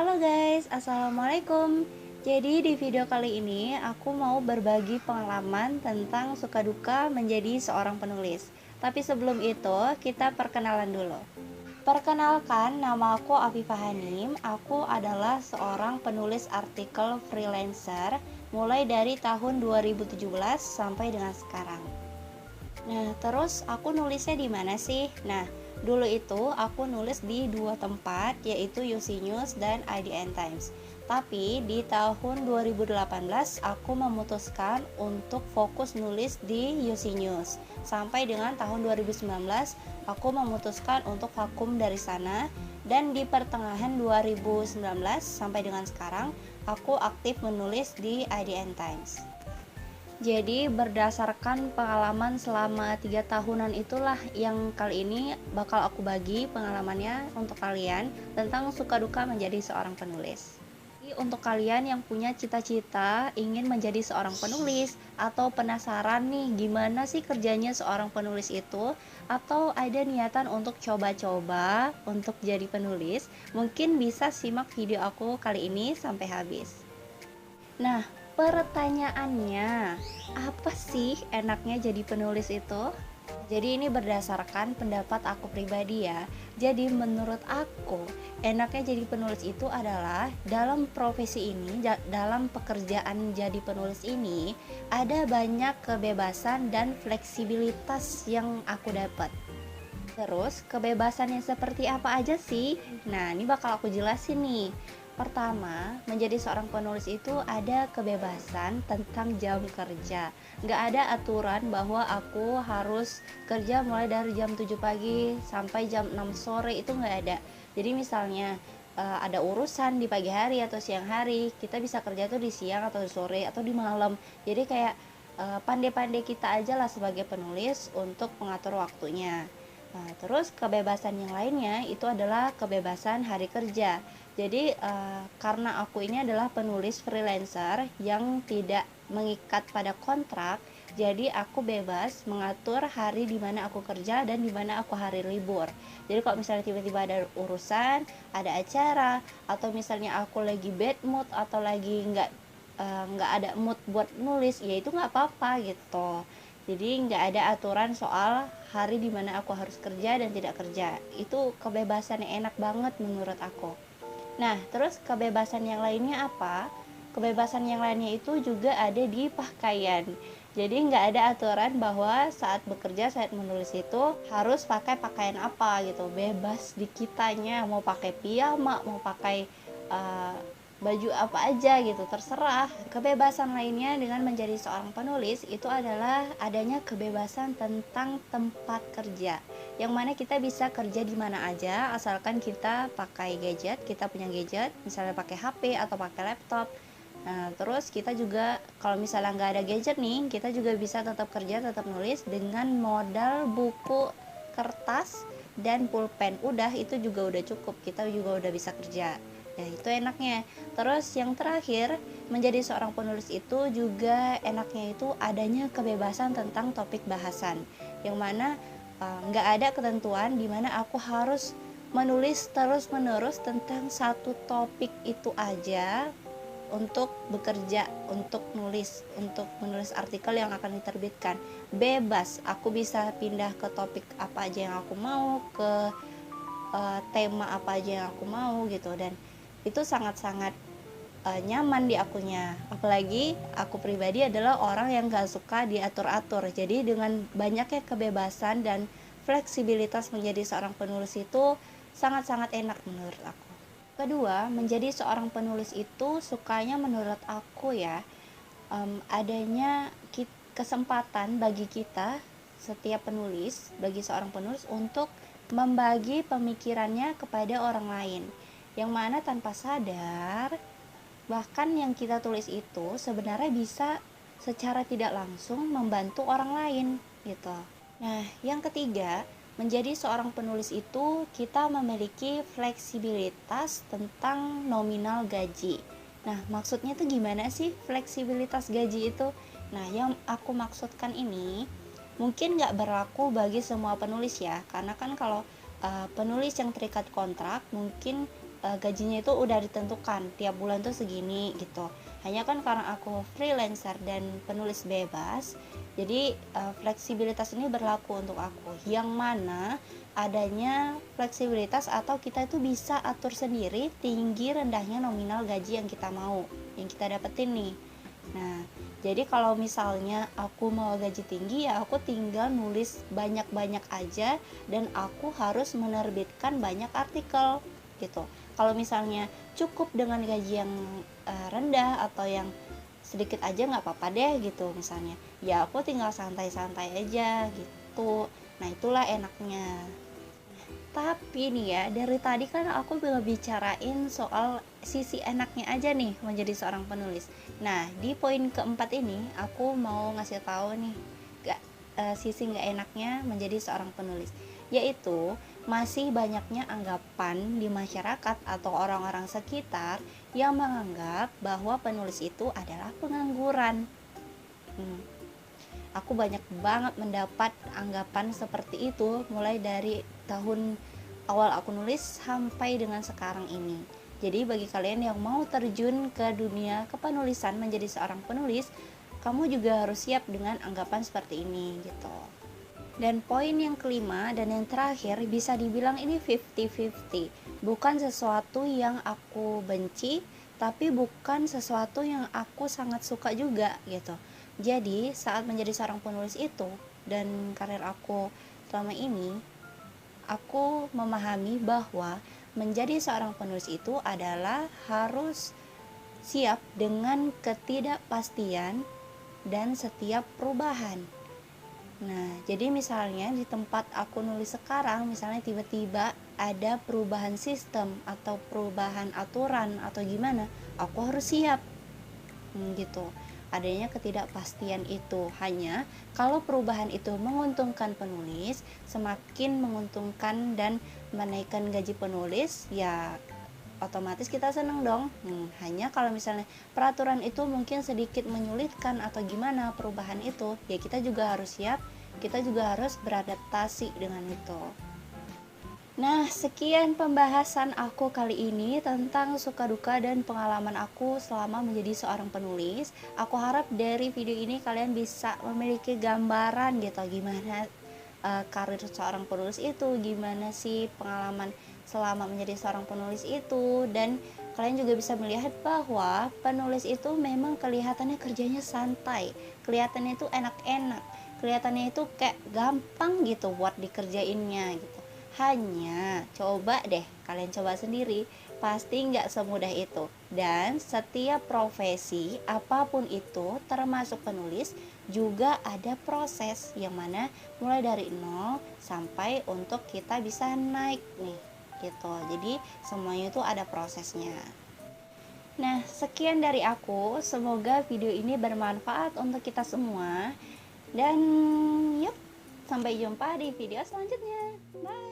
Halo guys, Assalamualaikum. Jadi di video kali ini aku mau berbagi pengalaman tentang suka duka menjadi seorang penulis. Tapi sebelum itu kita perkenalan dulu. Perkenalkan, nama aku Afifah Hanim. Aku adalah seorang penulis artikel freelancer mulai dari tahun 2017 sampai dengan sekarang. Nah, terus aku nulisnya di mana sih? Nah, dulu itu aku nulis di dua tempat, yaitu UC News dan IDN Times. Tapi di tahun 2018 aku memutuskan untuk fokus nulis di UC News. Sampai dengan tahun 2019 aku memutuskan untuk vakum dari sana, dan di pertengahan 2019 sampai dengan sekarang aku aktif menulis di IDN Times. Jadi berdasarkan pengalaman selama 3 tahunan itulah yang kali ini bakal aku bagi pengalamannya untuk kalian tentang suka duka menjadi seorang penulis. Jadi untuk kalian yang punya cita-cita ingin menjadi seorang penulis atau penasaran nih gimana sih kerjanya seorang penulis itu, atau ada niatan untuk coba-coba untuk jadi penulis, mungkin bisa simak video aku kali ini sampai habis. Nah, pertanyaannya, apa sih enaknya jadi penulis itu? Jadi ini berdasarkan pendapat aku pribadi ya. Jadi menurut aku, enaknya jadi penulis itu adalah dalam profesi ini, dalam pekerjaan jadi penulis ini, ada banyak kebebasan dan fleksibilitas yang aku dapat. Terus kebebasannya seperti apa aja sih? Nah, ini bakal aku jelasin nih. Pertama, menjadi seorang penulis itu ada kebebasan tentang jam kerja. Nggak ada aturan bahwa aku harus kerja mulai dari jam 7 pagi sampai jam 6 sore, itu nggak ada. Jadi misalnya ada urusan di pagi hari atau siang hari, kita bisa kerja tuh di siang atau di sore atau di malam. Jadi kayak pandai-pandai kita aja lah sebagai penulis untuk mengatur waktunya. Nah, terus kebebasan yang lainnya itu adalah kebebasan hari kerja. Jadi karena aku ini adalah penulis freelancer yang tidak mengikat pada kontrak, jadi aku bebas mengatur hari di mana aku kerja dan di mana aku hari libur. Jadi kalau misalnya tiba-tiba ada urusan, ada acara, atau misalnya aku lagi bad mood atau lagi nggak ada mood buat nulis, ya itu nggak apa-apa gitu. Jadi nggak ada aturan soal hari dimana aku harus kerja dan tidak kerja. Itu kebebasan yang enak banget menurut aku. Nah, terus kebebasan yang lainnya apa? Kebebasan yang lainnya itu juga ada di pakaian. Jadi nggak ada aturan bahwa saat bekerja, saat menulis itu harus pakai pakaian apa gitu. Bebas di kitanya, mau pakai piyama, mau pakai uh, baju apa aja gitu, terserah. Kebebasan lainnya dengan menjadi seorang penulis itu adalah adanya kebebasan tentang tempat kerja, yang mana kita bisa kerja di mana aja asalkan kita pakai gadget, kita punya gadget, misalnya pakai HP atau pakai laptop. Nah, terus kita juga kalau misalnya nggak ada gadget nih, kita juga bisa tetap kerja, tetap nulis dengan modal buku, kertas, dan pulpen. Udah, itu juga udah cukup, kita juga udah bisa kerja. Ya, itu enaknya. Terus yang terakhir, menjadi seorang penulis itu juga enaknya itu adanya kebebasan tentang topik bahasan, yang mana nggak ada ketentuan di mana aku harus menulis terus menerus tentang satu topik itu aja untuk bekerja, untuk menulis artikel yang akan diterbitkan. Bebas, aku bisa pindah ke topik apa aja yang aku mau, ke tema apa aja yang aku mau gitu. Dan itu sangat-sangat nyaman di akunya. Apalagi aku pribadi adalah orang yang gak suka diatur-atur. Jadi dengan banyaknya kebebasan dan fleksibilitas menjadi seorang penulis itu sangat-sangat enak menurut aku. Kedua, menjadi seorang penulis itu sukanya menurut aku ya, adanya kesempatan bagi kita setiap penulis, bagi seorang penulis untuk membagi pemikirannya kepada orang lain, yang mana tanpa sadar bahkan yang kita tulis itu sebenarnya bisa secara tidak langsung membantu orang lain gitu. Nah, yang ketiga, menjadi seorang penulis itu kita memiliki fleksibilitas tentang nominal gaji. Nah, maksudnya itu gimana sih fleksibilitas gaji itu? Nah, yang aku maksudkan ini mungkin nggak berlaku bagi semua penulis ya, karena kan kalau penulis yang terikat kontrak mungkin gajinya itu udah ditentukan tiap bulan tuh segini gitu. Hanya kan karena aku freelancer dan penulis bebas, jadi fleksibilitas ini berlaku untuk aku, yang mana adanya fleksibilitas atau kita itu bisa atur sendiri tinggi rendahnya nominal gaji yang kita mau, yang kita dapetin nih. Nah, jadi kalau misalnya aku mau gaji tinggi, ya aku tinggal nulis banyak-banyak aja dan aku harus menerbitkan banyak artikel gitu. Kalau misalnya cukup dengan gaji yang rendah atau yang sedikit aja nggak apa-apa deh gitu misalnya, ya aku tinggal santai-santai aja gitu. Nah, itulah enaknya. Tapi nih ya, dari tadi kan aku bicarain soal sisi enaknya aja nih menjadi seorang penulis. Nah, di poin keempat ini aku mau ngasih tahu nih sisi nggak enaknya menjadi seorang penulis, yaitu masih banyaknya anggapan di masyarakat atau orang-orang sekitar yang menganggap bahwa penulis itu adalah pengangguran. Aku banyak banget mendapat anggapan seperti itu mulai dari tahun awal aku nulis sampai dengan sekarang ini. Jadi bagi kalian yang mau terjun ke dunia kepenulisan menjadi seorang penulis, kamu juga harus siap dengan anggapan seperti ini gitu. Dan poin yang kelima dan yang terakhir, bisa dibilang ini 50-50. Bukan sesuatu yang aku benci, tapi bukan sesuatu yang aku sangat suka juga gitu. Jadi saat menjadi seorang penulis itu dan karir aku selama ini, aku memahami bahwa menjadi seorang penulis itu adalah harus siap dengan ketidakpastian dan setiap perubahan. Nah, jadi misalnya di tempat aku nulis sekarang, misalnya tiba-tiba ada perubahan sistem atau perubahan aturan atau gimana, aku harus siap gitu. Adanya ketidakpastian itu. Hanya kalau perubahan itu menguntungkan penulis, semakin menguntungkan dan menaikkan gaji penulis, ya otomatis kita seneng dong. Hanya kalau misalnya peraturan itu mungkin sedikit menyulitkan atau gimana perubahan itu, ya kita juga harus siap, kita juga harus beradaptasi dengan itu. Nah, sekian pembahasan aku kali ini tentang suka duka dan pengalaman aku selama menjadi seorang penulis. Aku harap dari video ini kalian bisa memiliki gambaran gitu gimana karir seorang penulis itu, gimana sih pengalaman selama menjadi seorang penulis itu, dan kalian juga bisa melihat bahwa penulis itu memang kelihatannya kerjanya santai, kelihatannya itu enak-enak, kelihatannya itu kayak gampang gitu buat dikerjainnya gitu. Hanya coba deh kalian coba sendiri, pasti nggak semudah itu. Dan setiap profesi apapun itu termasuk penulis juga ada proses yang mana mulai dari nol sampai untuk kita bisa naik nih gitu. Jadi semuanya itu ada prosesnya. Nah, sekian dari aku. Semoga video ini bermanfaat untuk kita semua. Dan yuk, sampai jumpa di video selanjutnya. Bye.